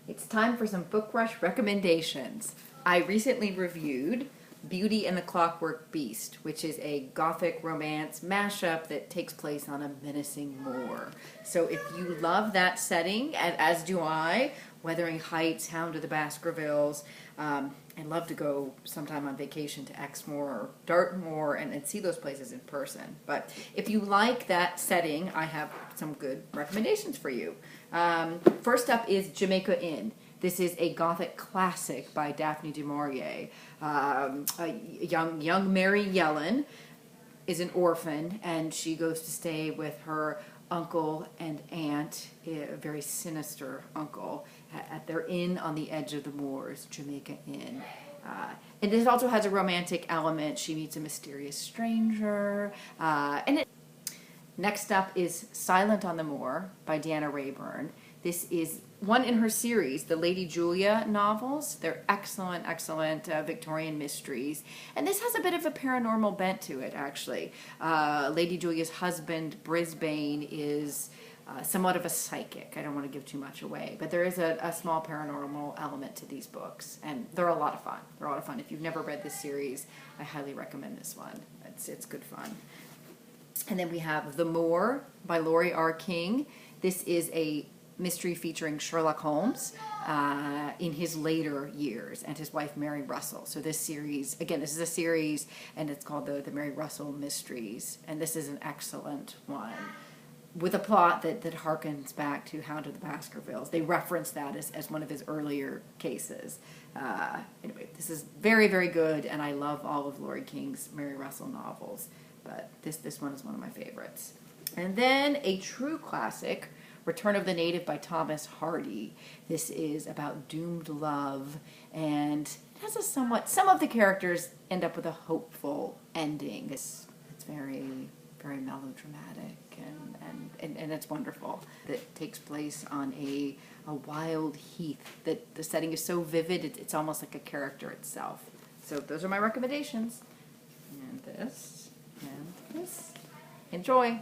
It's time for some book rush recommendations. I recently reviewed Beauty and the Clockwork Beast, which is a gothic romance mashup that takes place on a menacing moor. So if you love that setting, and as do I, Wuthering Heights, Hound of the Baskervilles, I'd love to go sometime on vacation to Exmoor or Dartmoor and see those places in person. But if you like that setting, I have some good recommendations for you. First up is Jamaica Inn. This is a gothic classic by Daphne du Maurier. Young Mary Yellen is an orphan, and she goes to stay with her uncle and aunt, a very sinister uncle, at their inn on the edge of the moors, Jamaica Inn. And it also has a romantic element. She meets a mysterious stranger. Next up is Silent on the Moor by Deanna Rayburn. This is one in her series, the Lady Julia novels. They're excellent, excellent Victorian mysteries. And this has a bit of a paranormal bent to it, actually. Lady Julia's husband, Brisbane, is somewhat of a psychic. I don't want to give too much away. But there is a small paranormal element to these books. And they're a lot of fun. They're a lot of fun. If you've never read this series, I highly recommend this one. It's good fun. And then we have The Moor by Laurie R. King. This is a mystery featuring Sherlock Holmes in his later years and his wife Mary Russell. So this series, again, this is a series and it's called the Mary Russell Mysteries. And this is an excellent one with a plot that harkens back to Hound of the Baskervilles. They reference that as one of his earlier cases. Anyway, this is very, very good, and I love all of Laurie King's Mary Russell novels. But this one is one of my favorites. And then a true classic, Return of the Native by Thomas Hardy. This is about doomed love, and it has a somewhat, some of the characters end up with a hopeful ending. It's very, very melodramatic, and it's wonderful. That takes place on a wild heath. That the setting is so vivid, it's almost like a character itself. So those are my recommendations. And this, and this. Enjoy!